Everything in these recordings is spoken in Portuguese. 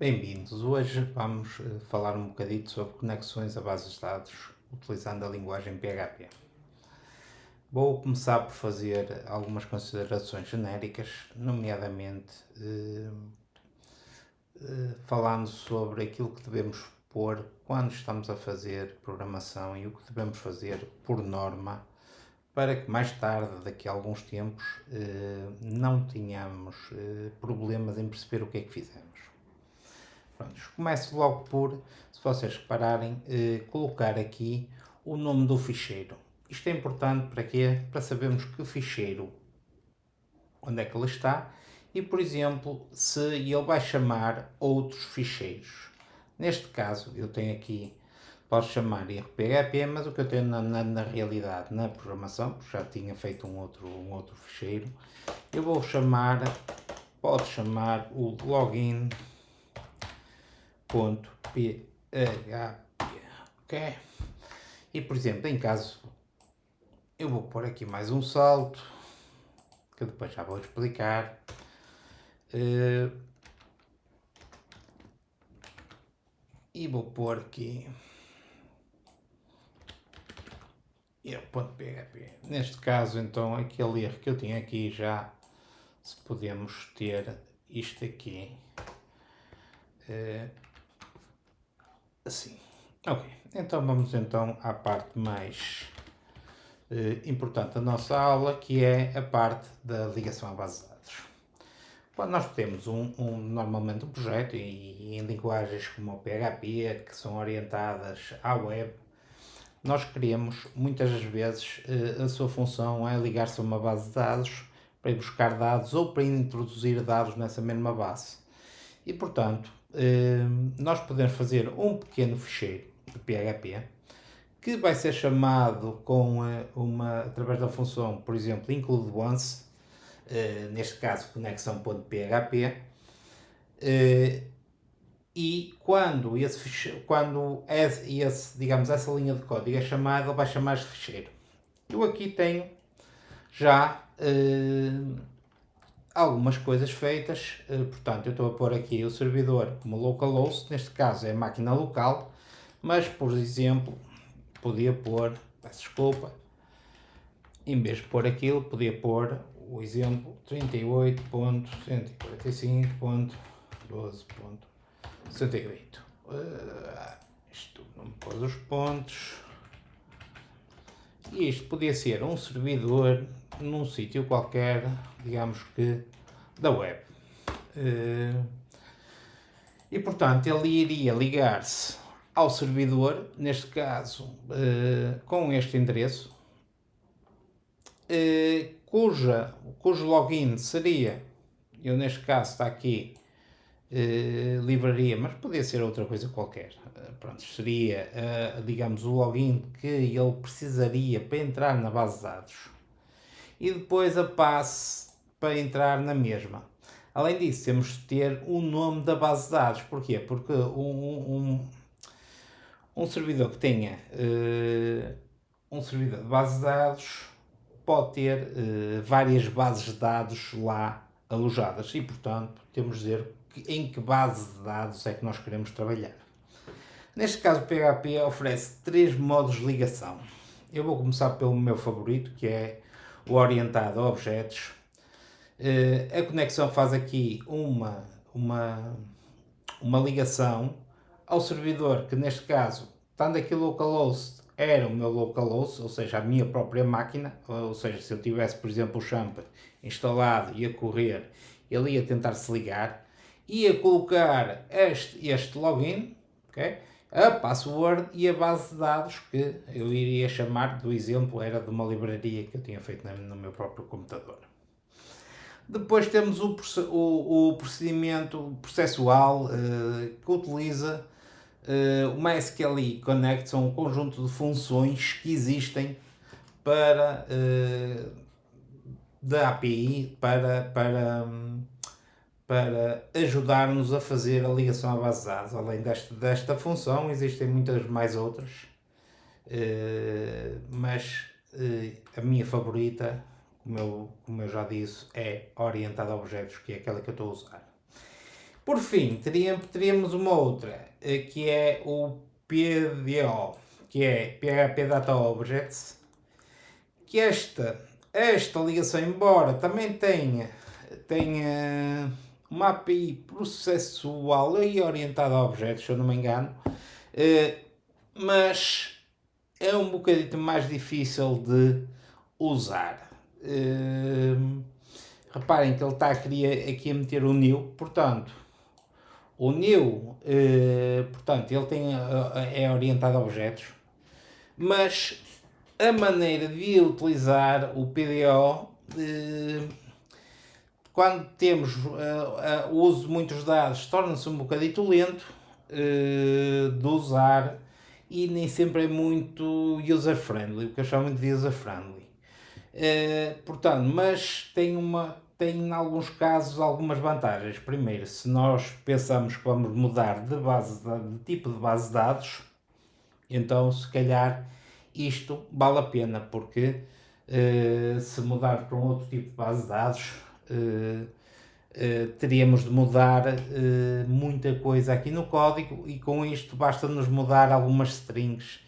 Bem-vindos. Hoje vamos falar um bocadito sobre conexões a bases de dados utilizando a linguagem PHP. Vou começar por fazer algumas considerações genéricas, nomeadamente falando sobre aquilo que devemos pôr quando estamos a fazer programação e o que devemos fazer por norma para que mais tarde, daqui a alguns tempos, não tenhamos problemas em perceber o que é que fizemos. Pronto, começo logo por, se vocês repararem, colocar aqui o nome do ficheiro. Isto é importante para quê? Para sabermos que ficheiro, onde é que ele está e, por exemplo, se ele vai chamar outros ficheiros. Neste caso, eu tenho aqui, posso chamar RPHP, mas o que eu tenho na realidade, na programação, já tinha feito um outro ficheiro, eu vou chamar, pode chamar o login.php, ok? E, por exemplo, em caso, eu vou pôr aqui mais um salto, que depois já vou explicar. E vou pôr aqui .php. Neste caso, então, aquele erro que eu tinha aqui já, se podemos ter isto aqui assim. Ok, então vamos então à parte mais importante da nossa aula, que é a parte da ligação à base de dados. Quando nós temos normalmente um projeto e em linguagens como o PHP, que são orientadas à web, nós queremos, muitas das vezes, a sua função é ligar-se a uma base de dados para ir buscar dados ou para introduzir dados nessa mesma base. E, portanto, nós podemos fazer um pequeno ficheiro de PHP que vai ser chamado através da função, por exemplo, include once, neste caso conexão.php, e quando digamos, essa linha de código é chamada, ele vai chamar este ficheiro. Eu aqui tenho já algumas coisas feitas, portanto eu estou a pôr aqui o servidor como localhost, neste caso é a máquina local, mas por exemplo podia pôr, peço desculpa, em vez de pôr aquilo, podia pôr o exemplo 38.145.12.68. Isto não me pôs os pontos. E isto podia ser um servidor num sítio qualquer, digamos que da web. E portanto ele iria ligar-se ao servidor, neste caso com este endereço, cujo login seria, eu neste caso está aqui, livraria, mas podia ser outra coisa qualquer. Pronto, seria, digamos, o login que ele precisaria para entrar na base de dados. E depois a passe para entrar na mesma. Além disso, temos de ter o nome da base de dados. Porquê? Porque um servidor que tenha um servidor de base de dados pode ter várias bases de dados lá alojadas e, portanto, temos de dizer em que base de dados é que nós queremos trabalhar. Neste caso, o PHP oferece 3 modos de ligação. Eu vou começar pelo meu favorito, que é o orientado a objetos. A conexão faz aqui uma ligação ao servidor, que neste caso, estando aqui localhost, era o meu localhost, ou seja, a minha própria máquina, ou seja, se eu tivesse, por exemplo, o Champer instalado e a correr, ele ia tentar se ligar, ia colocar este login, okay, a password e a base de dados que eu iria chamar, do exemplo, era de uma livraria que eu tinha feito no meu próprio computador. Depois temos o procedimento processual que utiliza o MySQL Connect, são um conjunto de funções que existem para da API para ajudar-nos a fazer a ligação à base de dados. Além desta função, existem muitas mais outras, mas a minha favorita, como eu já disse, é orientada a objetos, que é aquela que eu estou a usar. Por fim, teríamos uma outra, que é o PDO, que é PHP Data Objects, que esta ligação, embora também tenha uma API processual e orientada a objetos, se eu não me engano, mas é um bocadinho mais difícil de usar. Reparem que ele está aqui a meter o new, portanto, o new, portanto, ele é orientado a objetos, mas a maneira de utilizar o PDO, quando temos o uso de muitos dados, torna-se um bocadito lento de usar e nem sempre é muito user-friendly, o que eu chamo de user-friendly. Portanto, mas tem em alguns casos algumas vantagens. Primeiro, se nós pensamos que vamos mudar de tipo de base de dados, então se calhar isto vale a pena, porque se mudar para um outro tipo de base de dados, teríamos de mudar muita coisa aqui no código, e com isto basta-nos mudar algumas strings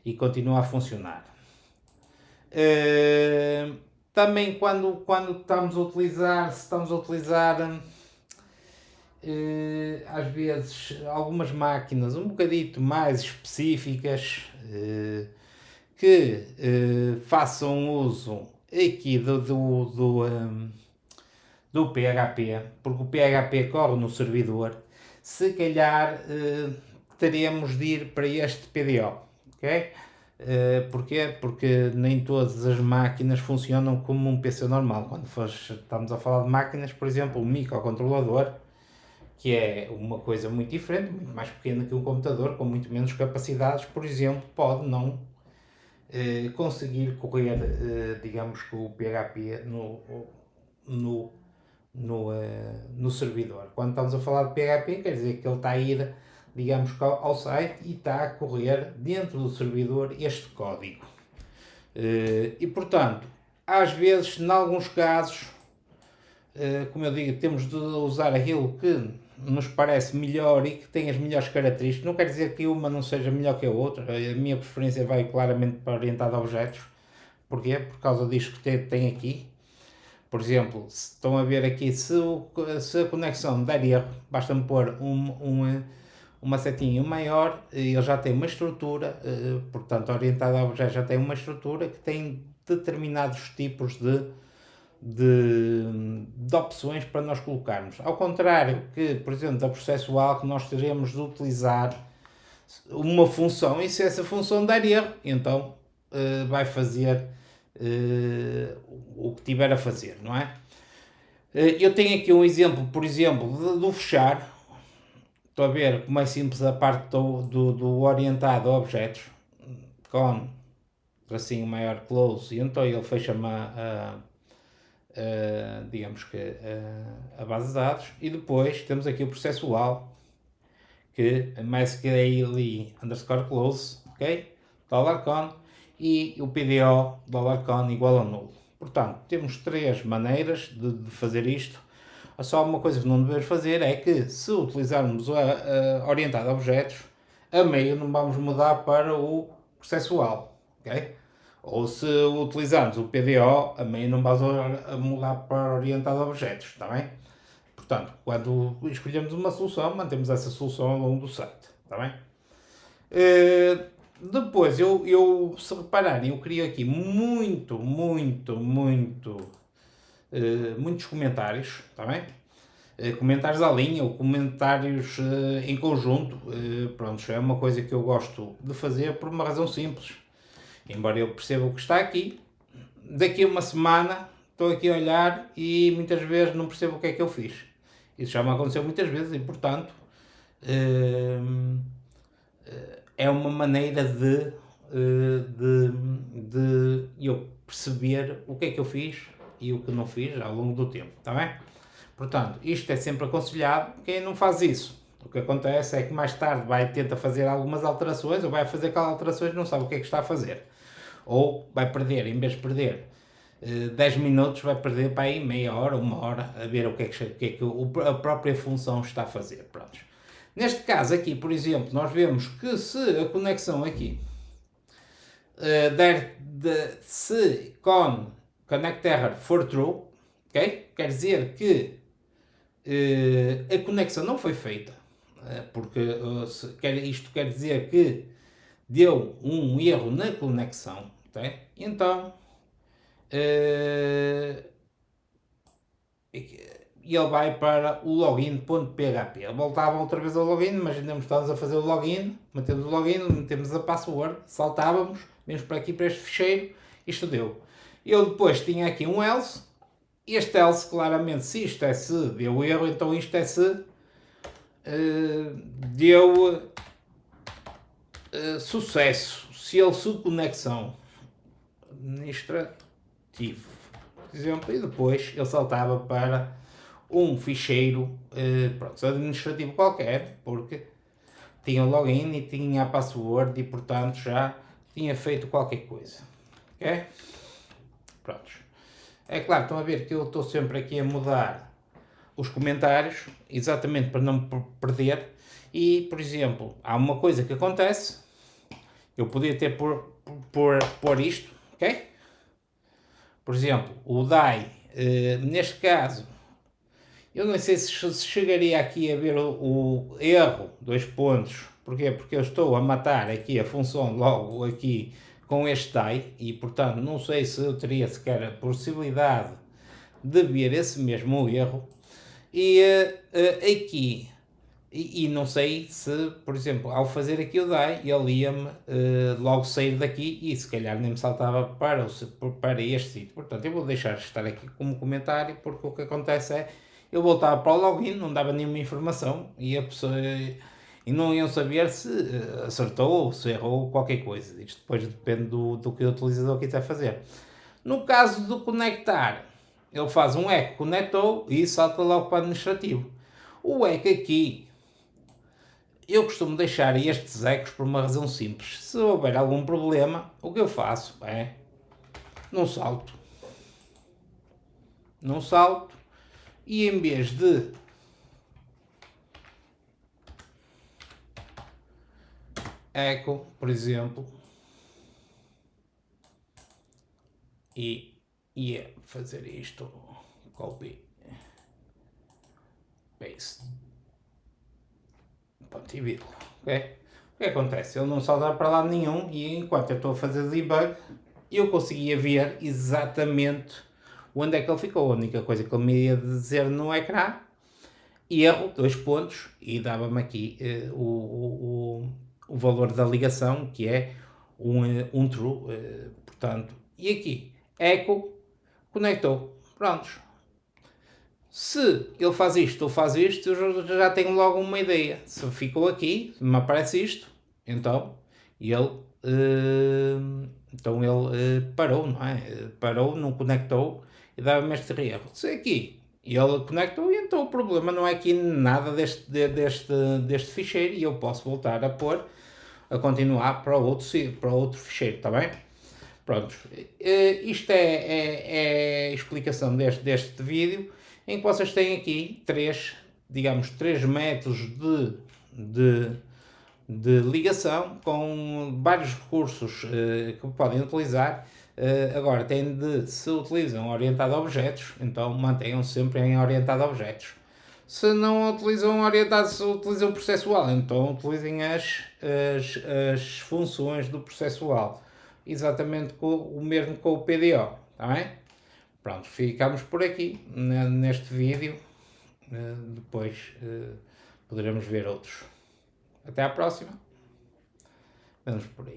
e continua a funcionar. Também quando estamos a utilizar, às vezes algumas máquinas um bocadito mais específicas, que façam uso aqui do PHP, porque o PHP corre no servidor, se calhar teremos de ir para este PDO, ok? Porquê? Porque nem todas as máquinas funcionam como um PC normal. Quando estamos a falar de máquinas, por exemplo, um microcontrolador, que é uma coisa muito diferente, muito mais pequena que um computador, com muito menos capacidades, por exemplo, pode não conseguir correr, digamos, com o PHP no servidor. Quando estamos a falar de PHP, quer dizer que ele está a ir, digamos, ao site e está a correr dentro do servidor este código. E portanto, às vezes, em alguns casos, como eu digo, temos de usar aquilo que nos parece melhor e que tem as melhores características. Não quer dizer que uma não seja melhor que a outra. A minha preferência vai claramente para orientada a objetos. Porquê? Por causa disto que tem aqui. Por exemplo, se estão a ver aqui, se a conexão der erro, basta-me pôr uma setinha maior, ele já tem uma estrutura, portanto, orientado a objetos já tem uma estrutura que tem determinados tipos de opções para nós colocarmos. Ao contrário que, por exemplo, da processual, que nós teremos de utilizar uma função, e se essa função der erro, então vai fazer o que tiver a fazer, não é? Eu tenho aqui um exemplo, por exemplo, do fechar. Estou a ver como é simples a parte do orientado a objetos, com tracinho maior close, e então ele fecha-me digamos que a base de dados, e depois temos aqui o processual, que é MySQL underscore close, ok? $con, e o PDO $con igual a nulo. Portanto, temos três maneiras de fazer isto. Só uma coisa que não devemos fazer é que, se utilizarmos orientado a objetos, a meio não vamos mudar para o processual, ok? Ou se utilizarmos o PDO, a meio não vamos mudar para orientado a objetos, está bem? Portanto, quando escolhemos uma solução, mantemos essa solução ao longo do site, está bem? Depois, se repararem, eu crio aqui muitos comentários, está bem? Comentários à linha ou comentários em conjunto. Pronto, é uma coisa que eu gosto de fazer por uma razão simples. Embora eu perceba o que está aqui, daqui a uma semana estou aqui a olhar e muitas vezes não percebo o que é que eu fiz. Isso já me aconteceu muitas vezes e, portanto, é uma maneira de eu perceber o que é que eu fiz e o que não fiz ao longo do tempo, está bem? Portanto, isto é sempre aconselhado. Quem não faz isso, o que acontece é que mais tarde tenta fazer algumas alterações, ou vai fazer aquelas alterações e não sabe o que é que está a fazer. Ou vai perder, em vez de perder 10 minutos vai perder para aí meia hora, uma hora, a ver o que é que a própria função está a fazer. Pronto. Neste caso aqui, por exemplo, nós vemos que se a conexão aqui se connect error for true, okay? Quer dizer que a conexão não foi feita, porque isto quer dizer que deu um erro na conexão, okay? Então ele vai para o login.php. Voltava outra vez ao login, mas ainda estamos a fazer o login, metemos o login, metemos a password, saltávamos, vemos para aqui para este ficheiro, isto deu. Eu depois tinha aqui um else, este else claramente se isto é se deu erro, então isto é se deu sucesso, se ele subconexão administrativo, por exemplo, e depois ele saltava para um ficheiro pronto, administrativo qualquer, porque tinha o login e tinha a password e portanto já tinha feito qualquer coisa. Ok? Prontos. É claro, estão a ver que eu estou sempre aqui a mudar os comentários, exatamente para não me perder. E, por exemplo, há uma coisa que acontece, eu podia ter por isto, ok? Por exemplo, o DAI, neste caso, eu não sei se chegaria aqui a ver o erro, 2 pontos. Porquê? Porque eu estou a matar aqui a função logo aqui com este DAI e, portanto, não sei se eu teria sequer a possibilidade de ver esse mesmo erro. E aqui, e não sei se, por exemplo, ao fazer aqui o DAI, ele ia-me logo sair daqui e se calhar nem me saltava para este sítio. Portanto, eu vou deixar estar aqui como comentário, porque o que acontece é eu voltava para o login, não dava nenhuma informação e a pessoa e não iam saber se acertou ou se errou qualquer coisa. Isto depois depende do que o utilizador quiser fazer. No caso do conectar, ele faz um eco, conectou e salta logo para o administrativo. O eco aqui, eu costumo deixar estes ecos por uma razão simples. Se houver algum problema, o que eu faço é não salto e em vez de echo, por exemplo, e ia fazer isto, copy, paste, ponto e vírgula, ok? O que acontece? Ele não salta para lado nenhum e enquanto eu estou a fazer debug, eu conseguia ver exatamente onde é que ele ficou. A única coisa que ele me ia dizer no ecrã, erro, 2 pontos, e dava-me aqui o valor da ligação, que é um true, portanto, e aqui, echo, conectou, prontos. Se ele faz isto ou faz isto, eu já tenho logo uma ideia. Se ficou aqui, se me aparece isto, então ele, parou, não é? Parou, não conectou e dava-me este erro. Se aqui ele conectou, e então o problema não é aqui nada deste ficheiro e eu posso voltar a pôr, a continuar para outro ficheiro, está bem? Pronto, isto é a explicação deste vídeo, em que vocês têm aqui três métodos de ligação com vários recursos que podem utilizar. Agora, tem de, se utilizam orientado a objetos, então mantenham sempre em orientado a objetos. Se não utilizam orientado, se utilizam processual, então utilizem as funções do processual. Exatamente o mesmo com o PDO, está bem? Pronto, ficamos por aqui neste vídeo, depois poderemos ver outros. Até à próxima, vamos por aí.